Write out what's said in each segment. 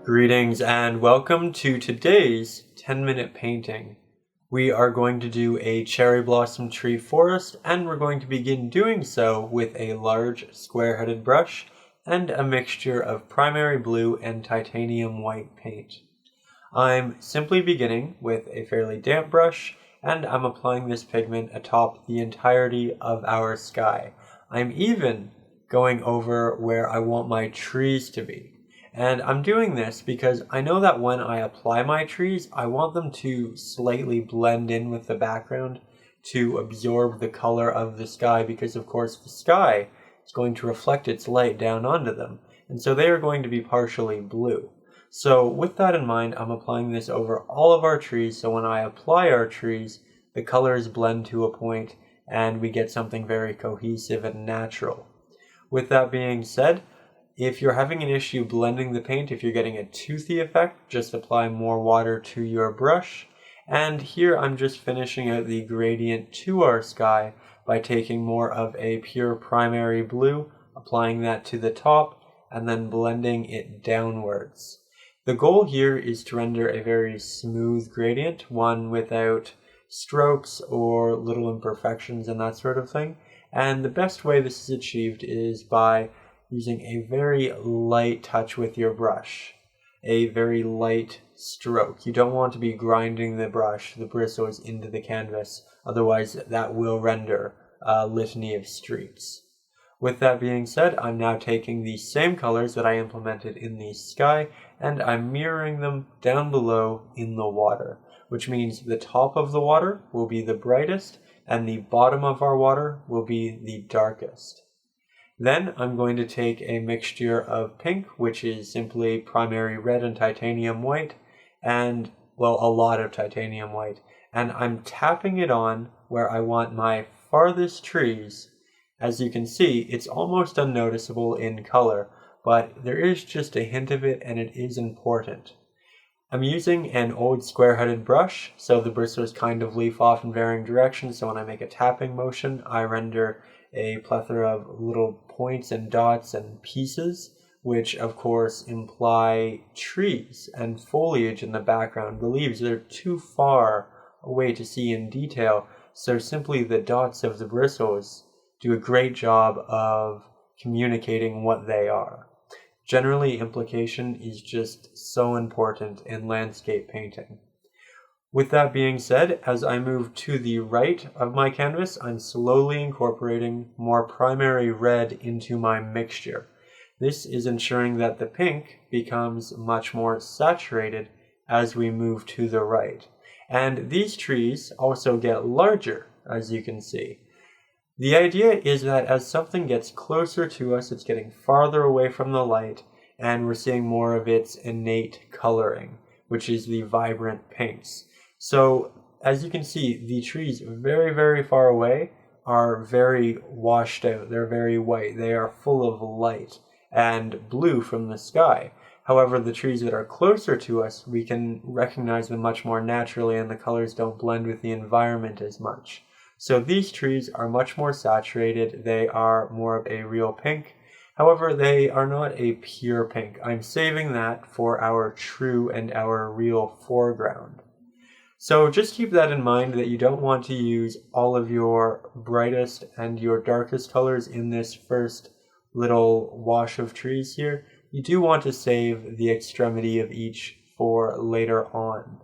Greetings and welcome to today's 10-minute painting. We are going to do a cherry blossom tree forest, and we're going to begin doing so with a large square-headed brush and a mixture of primary blue and titanium white paint. I'm simply beginning with a fairly damp brush, and I'm applying this pigment atop the entirety of our sky. I'm even going over where I want my trees to be. And I'm doing this because I know that when I apply my trees, I want them to slightly blend in with the background to absorb the color of the sky, because of course the sky is going to reflect its light down onto them, and so they are going to be partially blue. So with that in mind, I'm applying this over all of our trees, so when I apply our trees, the colors blend to a point and we get something very cohesive and natural. With that being said, if you're having an issue blending the paint, if you're getting a toothy effect, just apply more water to your brush. And here I'm just finishing out the gradient to our sky by taking more of a pure primary blue, applying that to the top, and then blending it downwards. The goal here is to render a very smooth gradient, one without strokes or little imperfections and that sort of thing. And the best way this is achieved is by using a very light touch with your brush, a very light stroke. You don't want to be grinding the brush, the bristles, into the canvas, otherwise that will render a litany of streaks. With that being said, I'm now taking the same colors that I implemented in the sky and I'm mirroring them down below in the water, which means the top of the water will be the brightest and the bottom of our water will be the darkest. Then I'm going to take a mixture of pink, which is simply primary red and titanium white, and, well, a lot of titanium white, and I'm tapping it on where I want my farthest trees. As you can see, it's almost unnoticeable in color, but there is just a hint of it and it is important. I'm using an old square-headed brush, so the bristles kind of leaf off in varying directions, so when I make a tapping motion, I render a plethora of little points and dots and pieces, which of course imply trees and foliage in the background. The leaves are too far away to see in detail, so simply the dots of the bristles do a great job of communicating what they are. Generally, implication is just so important in landscape painting. With that being said, as I move to the right of my canvas, I'm slowly incorporating more primary red into my mixture. This is ensuring that the pink becomes much more saturated as we move to the right. And these trees also get larger, as you can see. The idea is that as something gets closer to us, it's getting farther away from the light, and we're seeing more of its innate coloring, which is the vibrant pinks. So, as you can see, the trees very, very far away are very washed out. They're very white. They are full of light and blue from the sky. However, the trees that are closer to us, we can recognize them much more naturally, and the colors don't blend with the environment as much. So these trees are much more saturated. They are more of a real pink. However, they are not a pure pink. I'm saving that for our true and our real foreground. So just keep that in mind, that you don't want to use all of your brightest and your darkest colors in this first little wash of trees here. You do want to save the extremity of each for later on.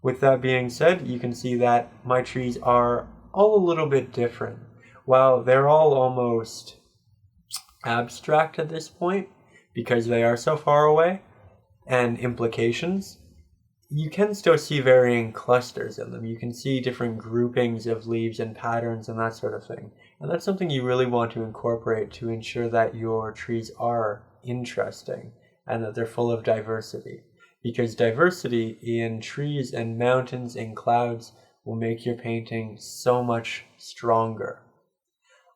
With that being said, you can see that my trees are all a little bit different. While they're all almost abstract at this point, because they are so far away, and implications, you can still see varying clusters in them. You can see different groupings of leaves and patterns and that sort of thing. And that's something you really want to incorporate to ensure that your trees are interesting and that they're full of diversity. Because diversity in trees and mountains and clouds will make your painting so much stronger.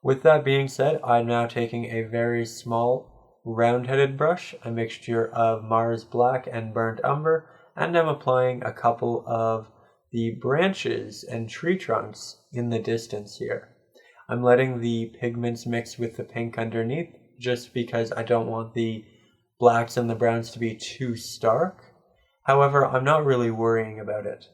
With that being said, I'm now taking a very small round-headed brush, a mixture of Mars Black and Burnt Umber, and I'm applying a couple of the branches and tree trunks in the distance here. I'm letting the pigments mix with the pink underneath, just because I don't want the blacks and the browns to be too stark. However, I'm not really worrying about it.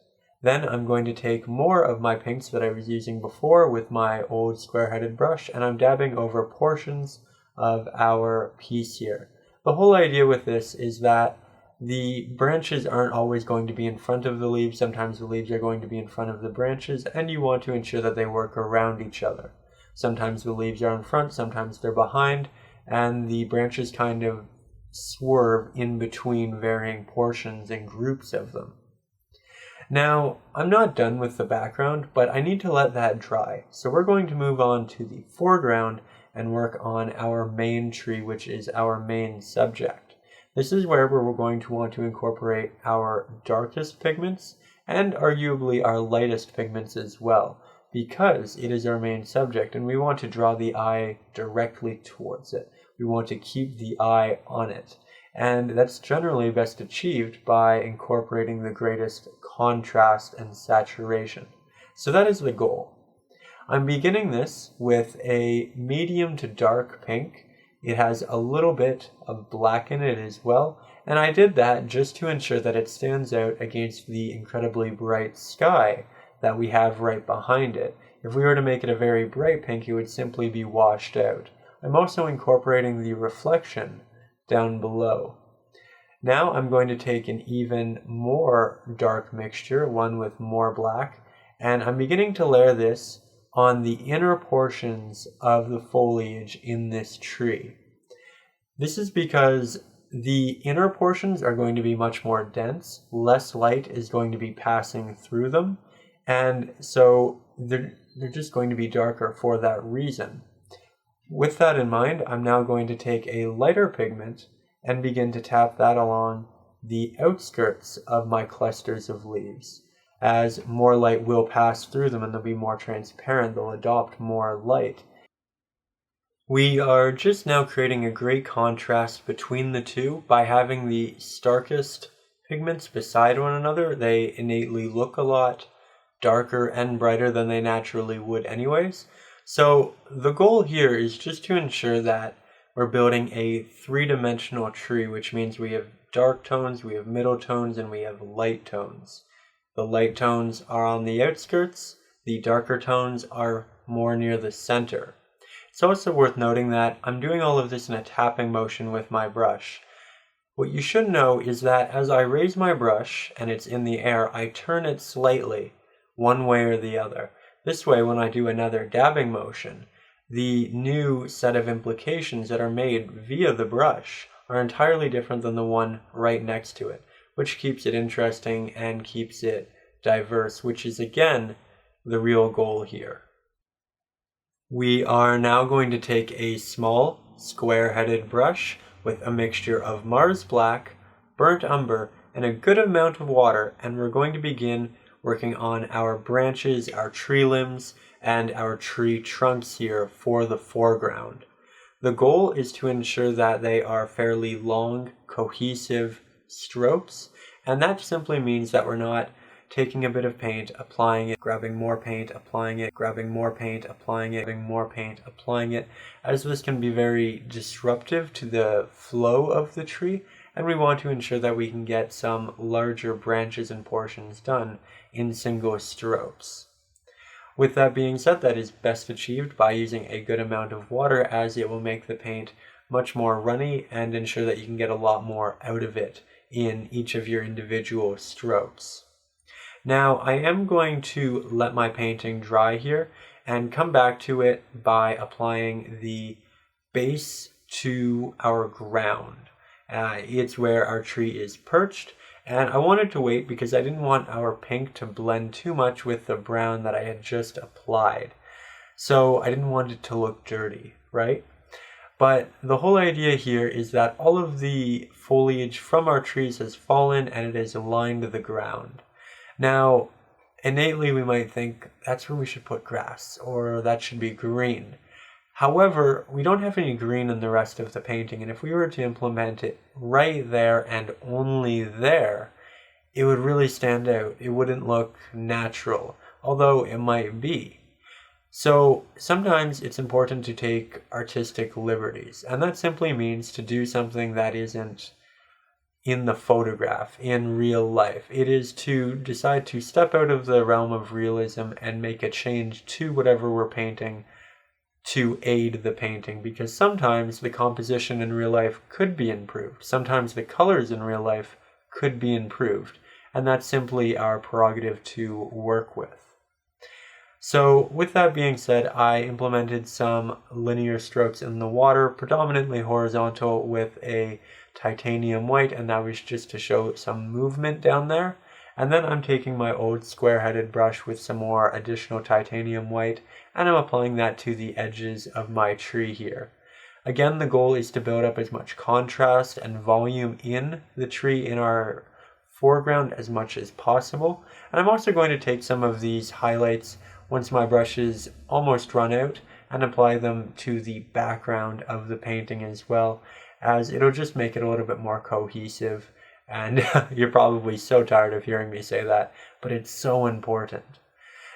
Then I'm going to take more of my pinks that I was using before with my old square-headed brush, and I'm dabbing over portions of our piece here. The whole idea with this is that the branches aren't always going to be in front of the leaves. Sometimes the leaves are going to be in front of the branches, and you want to ensure that they work around each other. Sometimes the leaves are in front, sometimes they're behind, and the branches kind of swerve in between varying portions and groups of them. Now, I'm not done with the background, but I need to let that dry. So we're going to move on to the foreground and work on our main tree, which is our main subject. This is where we're going to want to incorporate our darkest pigments and arguably our lightest pigments as well, because it is our main subject and we want to draw the eye directly towards it. We want to keep the eye on it. And that's generally best achieved by incorporating the greatest contrast and saturation. So that is the goal. I'm beginning this with a medium to dark pink. It has a little bit of black in it as well, and I did that just to ensure that it stands out against the incredibly bright sky that we have right behind it. If we were to make it a very bright pink, it would simply be washed out. I'm also incorporating the reflection down below. Now I'm going to take an even more dark mixture, one with more black, and I'm beginning to layer this on the inner portions of the foliage in this tree. This is because the inner portions are going to be much more dense, less light is going to be passing through them, and so they're just going to be darker for that reason. With that in mind, I'm now going to take a lighter pigment and begin to tap that along the outskirts of my clusters of leaves. As more light will pass through them and they'll be more transparent, they'll adopt more light. We are just now creating a great contrast between the two by having the starkest pigments beside one another. They innately look a lot darker and brighter than they naturally would anyways. So the goal here is just to ensure that we're building a three-dimensional tree, which means we have dark tones, we have middle tones, and we have light tones. The light tones are on the outskirts, the darker tones are more near the center. It's also worth noting that I'm doing all of this in a tapping motion with my brush. What you should know is that as I raise my brush and it's in the air, I turn it slightly, one way or the other. This way, when I do another dabbing motion, the new set of implications that are made via the brush are entirely different than the one right next to it, which keeps it interesting and keeps it diverse, which is again the real goal here. We are now going to take a small square-headed brush with a mixture of Mars Black, burnt umber, and a good amount of water, and we're going to begin working on our branches, our tree limbs, and our tree trunks here for the foreground. The goal is to ensure that they are fairly long, cohesive strokes, and that simply means that we're not taking a bit of paint, applying it, grabbing more paint, applying it, grabbing more paint, applying it, grabbing more paint, applying it, as this can be very disruptive to the flow of the tree, and we want to ensure that we can get some larger branches and portions done in single strokes. With that being said, that is best achieved by using a good amount of water, as it will make the paint much more runny and ensure that you can get a lot more out of it in each of your individual strokes. Now, I am going to let my painting dry here and come back to it by applying the base to our ground. It's where our tree is perched, and I wanted to wait because I didn't want our pink to blend too much with the brown that I had just applied. So I didn't want it to look dirty, right? But the whole idea here is that all of the foliage from our trees has fallen and it has lined the ground. Now, innately we might think that's where we should put grass, or that should be green. However, we don't have any green in the rest of the painting, and if we were to implement it right there and only there, it would really stand out. It wouldn't look natural, although it might be. So sometimes it's important to take artistic liberties, and that simply means to do something that isn't in the photograph, in real life. It is to decide to step out of the realm of realism and make a change to whatever we're painting to aid the painting, because sometimes the composition in real life could be improved. Sometimes the colors in real life could be improved, and that's simply our prerogative to work with. So with that being said, I implemented some linear strokes in the water, predominantly horizontal with a titanium white, and that was just to show some movement down there. And then I'm taking my old square-headed brush with some more additional titanium white, and I'm applying that to the edges of my tree here. Again, the goal is to build up as much contrast and volume in the tree in our foreground as much as possible. And I'm also going to take some of these highlights once my brush is almost run out and apply them to the background of the painting as well, as it'll just make it a little bit more cohesive. And you're probably so tired of hearing me say that, but it's so important.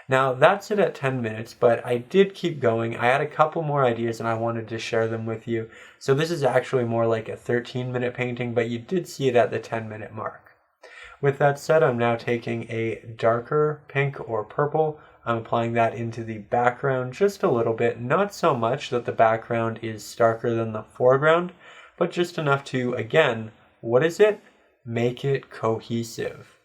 Now that's it at 10 minutes, but I did keep going. I had a couple more ideas and I wanted to share them with you. So this is actually more like a 13-minute painting, but you did see it at the 10-minute mark. With that said, I'm now taking a darker pink or purple. I'm applying that into the background just a little bit, not so much that the background is starker than the foreground, but just enough to, again, what is it? Make it cohesive.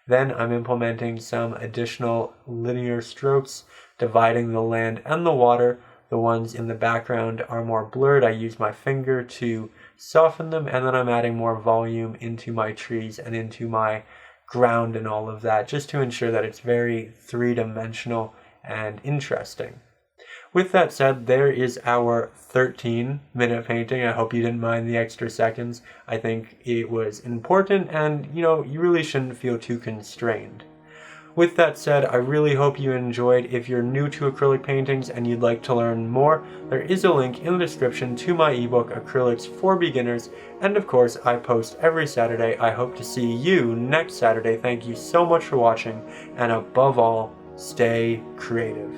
Then I'm implementing some additional linear strokes, dividing the land and the water. The ones in the background are more blurred. I use my finger to soften them, and then I'm adding more volume into my trees and into my ground and all of that, just to ensure that it's very three-dimensional and interesting. With that said, there is our 13-minute painting. I hope you didn't mind the extra seconds. I think it was important, and you really shouldn't feel too constrained. With that said, I really hope you enjoyed. If you're new to acrylic paintings and you'd like to learn more, there is a link in the description to my ebook, Acrylics for Beginners, and of course, I post every Saturday. I hope to see you next Saturday. Thank you so much for watching, and above all, stay creative.